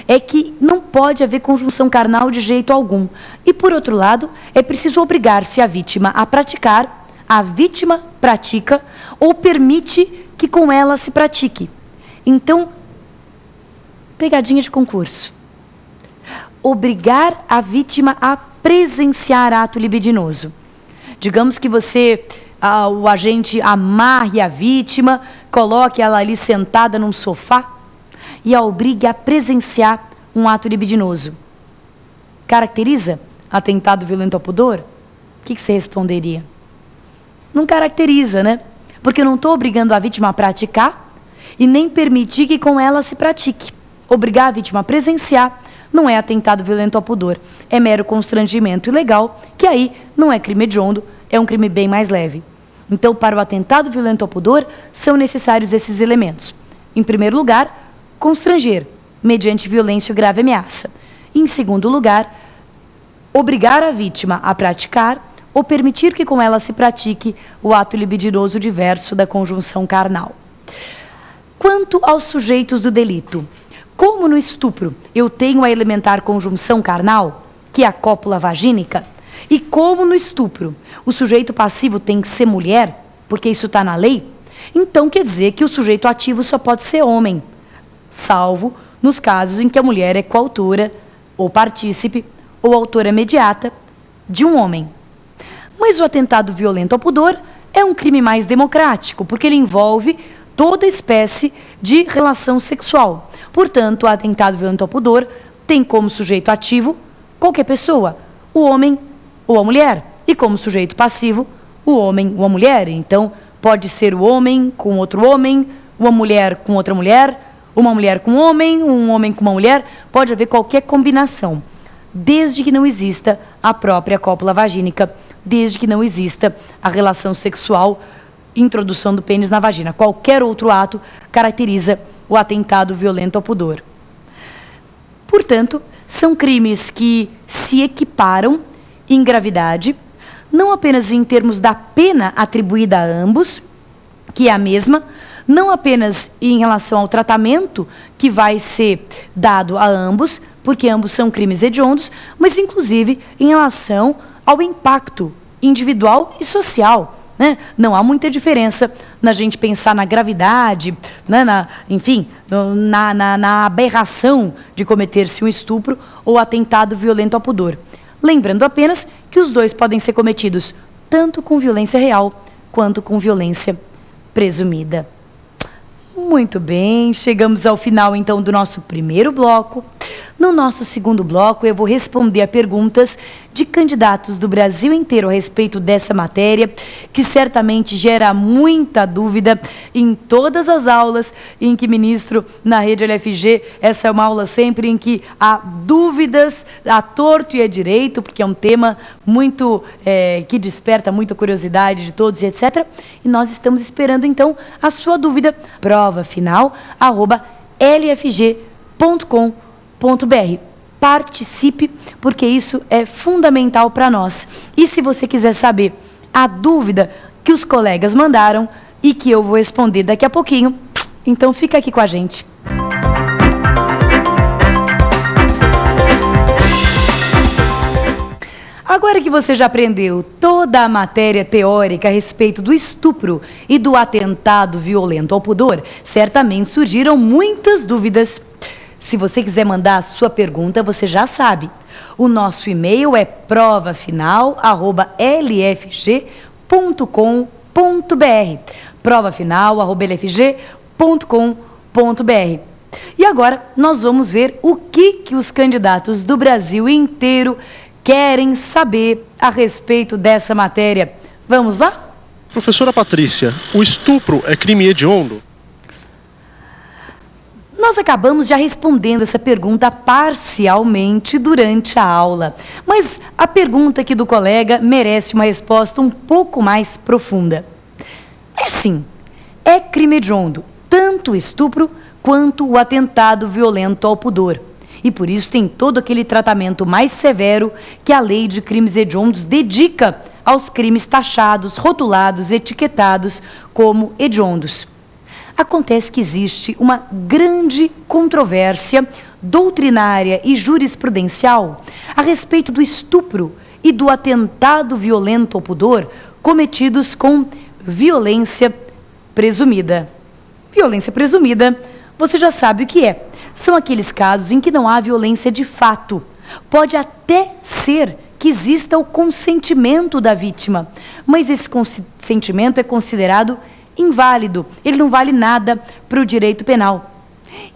é que não pode haver conjunção carnal de jeito algum. E, por outro lado, é preciso obrigar-se a vítima a praticar, a vítima pratica ou permite que com ela se pratique. Então, pegadinha de concurso. Obrigar a vítima a presenciar ato libidinoso. Digamos que você, o agente amarre a vítima, coloque ela ali sentada num sofá e a obrigue a presenciar um ato libidinoso. Caracteriza atentado violento ao pudor? O que você responderia? Não caracteriza, né? Porque eu não estou obrigando a vítima a praticar e nem permitir que com ela se pratique. Obrigar a vítima a presenciar não é atentado violento ao pudor, é mero constrangimento ilegal, que aí não é crime hediondo, é um crime bem mais leve. Então, para o atentado violento ao pudor, são necessários esses elementos. Em primeiro lugar, constranger, mediante violência ou grave ameaça. Em segundo lugar, obrigar a vítima a praticar ou permitir que com ela se pratique o ato libidinoso diverso da conjunção carnal. Quanto aos sujeitos do delito, como no estupro eu tenho a elementar conjunção carnal, que é a cópula vagínica, e como no estupro o sujeito passivo tem que ser mulher, porque isso está na lei, então quer dizer que o sujeito ativo só pode ser homem, salvo nos casos em que a mulher é coautora, ou partícipe, ou autora imediata de um homem. Mas o atentado violento ao pudor é um crime mais democrático, porque ele envolve toda espécie de relação sexual. Portanto, o atentado violento ao pudor tem como sujeito ativo qualquer pessoa, o homem ou a mulher, e como sujeito passivo, o homem ou a mulher. Então, pode ser o homem com outro homem, uma mulher com outra mulher, uma mulher com um homem com uma mulher, pode haver qualquer combinação, desde que não exista a própria cópula vagínica, desde que não exista a relação sexual, introdução do pênis na vagina. Qualquer outro ato caracteriza o atentado violento ao pudor. Portanto, são crimes que se equiparam em gravidade, não apenas em termos da pena atribuída a ambos, que é a mesma, não apenas em relação ao tratamento que vai ser dado a ambos, porque ambos são crimes hediondos, mas inclusive em relação ao impacto individual e social. Né? Não há muita diferença na gente pensar na gravidade, né? na aberração de cometer-se um estupro ou atentado violento ao pudor. Lembrando apenas que os dois podem ser cometidos tanto com violência real quanto com violência presumida. Muito bem, chegamos ao final então do nosso primeiro bloco. No nosso segundo bloco, eu vou responder a perguntas de candidatos do Brasil inteiro a respeito dessa matéria, que certamente gera muita dúvida em todas as aulas em que ministro na rede LFG. Essa é uma aula sempre em que há dúvidas à torto e à direito, porque é um tema muito que desperta muita curiosidade de todos e etc. E nós estamos esperando então a sua dúvida. Prova final, @lfg.com.br. Participe, porque isso é fundamental para nós. E se você quiser saber a dúvida que os colegas mandaram e que eu vou responder daqui a pouquinho, então fica aqui com a gente. Agora que você já aprendeu toda a matéria teórica a respeito do estupro e do atentado violento ao pudor, certamente surgiram muitas dúvidas. Se você quiser mandar a sua pergunta, você já sabe. O nosso e-mail é provafinal@lfg.com.br. provafinal@lfg.com.br. E agora nós vamos ver o que os candidatos do Brasil inteiro querem saber a respeito dessa matéria. Vamos lá? Professora Patrícia, o estupro é crime hediondo? Nós acabamos já respondendo essa pergunta parcialmente durante a aula, mas a pergunta aqui do colega merece uma resposta um pouco mais profunda. É sim, é crime hediondo, tanto o estupro quanto o atentado violento ao pudor. E por isso tem todo aquele tratamento mais severo que a lei de crimes hediondos dedica aos crimes taxados, rotulados, etiquetados como hediondos. Acontece que existe uma grande controvérsia doutrinária e jurisprudencial a respeito do estupro e do atentado violento ao pudor cometidos com violência presumida. Violência presumida, você já sabe o que é. São aqueles casos em que não há violência de fato. Pode até ser que exista o consentimento da vítima, mas esse consentimento é considerado inválido, ele não vale nada para o direito penal.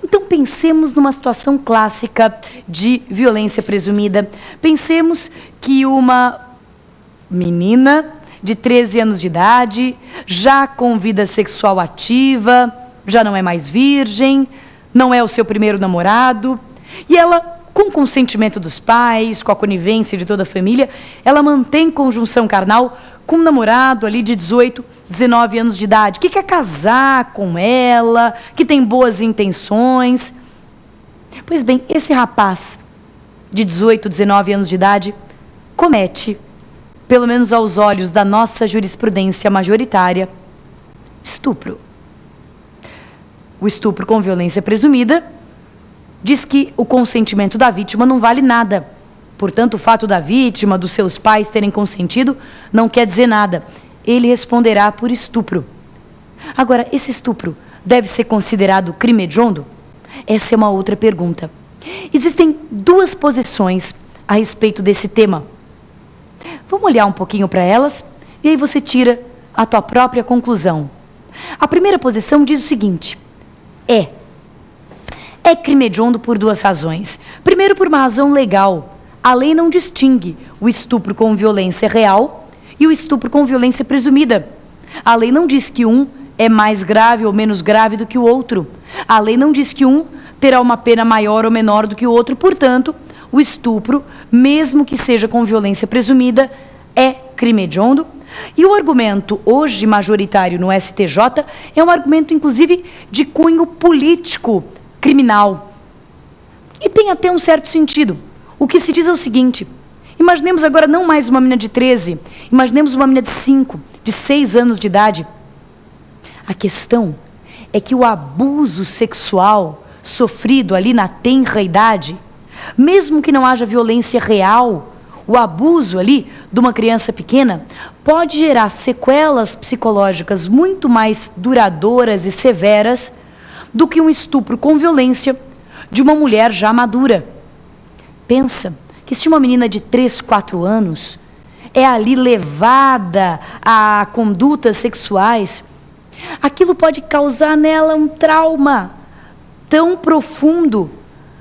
Então pensemos numa situação clássica de violência presumida. Pensemos que uma menina de 13 anos de idade, já com vida sexual ativa, já não é mais virgem, não é o seu primeiro namorado, e ela, com consentimento dos pais, com a conivência de toda a família, ela mantém conjunção carnal com um namorado ali de 18, 19 anos de idade, que quer casar com ela, que tem boas intenções. Pois bem, esse rapaz de 18, 19 anos de idade comete, pelo menos aos olhos da nossa jurisprudência majoritária, estupro. O estupro com violência presumida diz que o consentimento da vítima não vale nada. Portanto, o fato da vítima, dos seus pais terem consentido, não quer dizer nada. Ele responderá por estupro. Agora, esse estupro deve ser considerado crime hediondo? Essa é uma outra pergunta. Existem duas posições a respeito desse tema. Vamos olhar um pouquinho para elas e aí você tira a tua própria conclusão. A primeira posição diz o seguinte: é crime hediondo por duas razões. Primeiro, por uma razão legal. A lei não distingue o estupro com violência real e o estupro com violência presumida. A lei não diz que um é mais grave ou menos grave do que o outro. A lei não diz que um terá uma pena maior ou menor do que o outro. Portanto, o estupro, mesmo que seja com violência presumida, é crime hediondo. E o argumento hoje majoritário no STJ é um argumento, inclusive, de cunho político criminal. E tem até um certo sentido. O que se diz é o seguinte: imaginemos agora não mais uma menina de 13, imaginemos uma menina de 5, de 6 anos de idade. A questão é que o abuso sexual sofrido ali na tenra idade, mesmo que não haja violência real, o abuso ali de uma criança pequena pode gerar sequelas psicológicas muito mais duradouras e severas do que um estupro com violência de uma mulher já madura. Pensa que se uma menina de 3, 4 anos é ali levada a condutas sexuais, aquilo pode causar nela um trauma tão profundo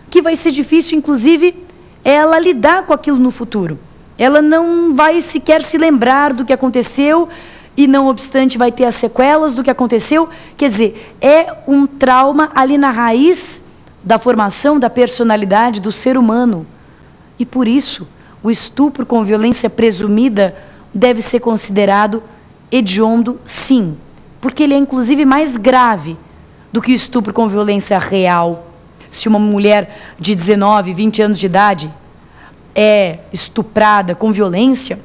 que vai ser difícil, inclusive, ela lidar com aquilo no futuro. Ela não vai sequer se lembrar do que aconteceu e, não obstante, vai ter as sequelas do que aconteceu. Quer dizer, é um trauma ali na raiz da formação da personalidade do ser humano. E por isso, o estupro com violência presumida deve ser considerado hediondo, sim, porque ele é inclusive mais grave do que o estupro com violência real. Se uma mulher de 19, 20 anos de idade é estuprada com violência,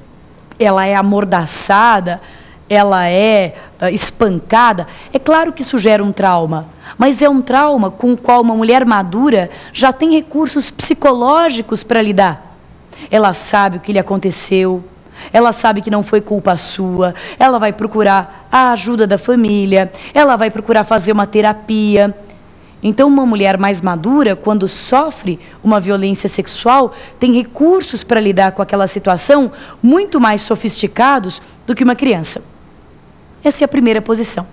ela é amordaçada, ela é espancada, é claro que isso gera um trauma, mas é um trauma com o qual uma mulher madura já tem recursos psicológicos para lidar. Ela sabe o que lhe aconteceu, ela sabe que não foi culpa sua, ela vai procurar a ajuda da família, ela vai procurar fazer uma terapia. Então, uma mulher mais madura, quando sofre uma violência sexual, tem recursos para lidar com aquela situação muito mais sofisticados do que uma criança. Essa é a primeira posição.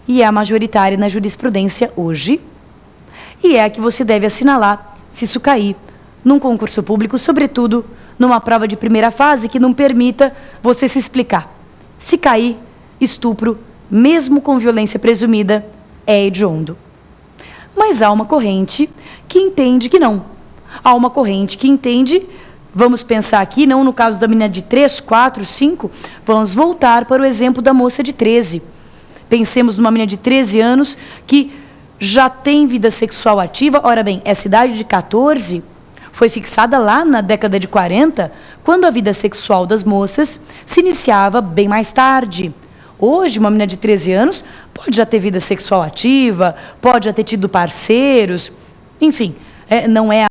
E é a majoritária na jurisprudência hoje. E é a que você deve assinalar se isso cair num concurso público, sobretudo numa prova de primeira fase que não permita você se explicar. Se cair, estupro, mesmo com violência presumida, é hediondo. Mas há uma corrente que entende que não. Há uma corrente que entende, vamos pensar aqui, não no caso da menina de 3, 4, 5, vamos voltar para o exemplo da moça de 13. Pensemos numa menina de 13 anos que já tem vida sexual ativa. Ora bem, essa idade de 14 foi fixada lá na década de 40, quando a vida sexual das moças se iniciava bem mais tarde. Hoje, uma menina de 13 anos Pode já ter vida sexual ativa, pode já ter tido parceiros, enfim, não é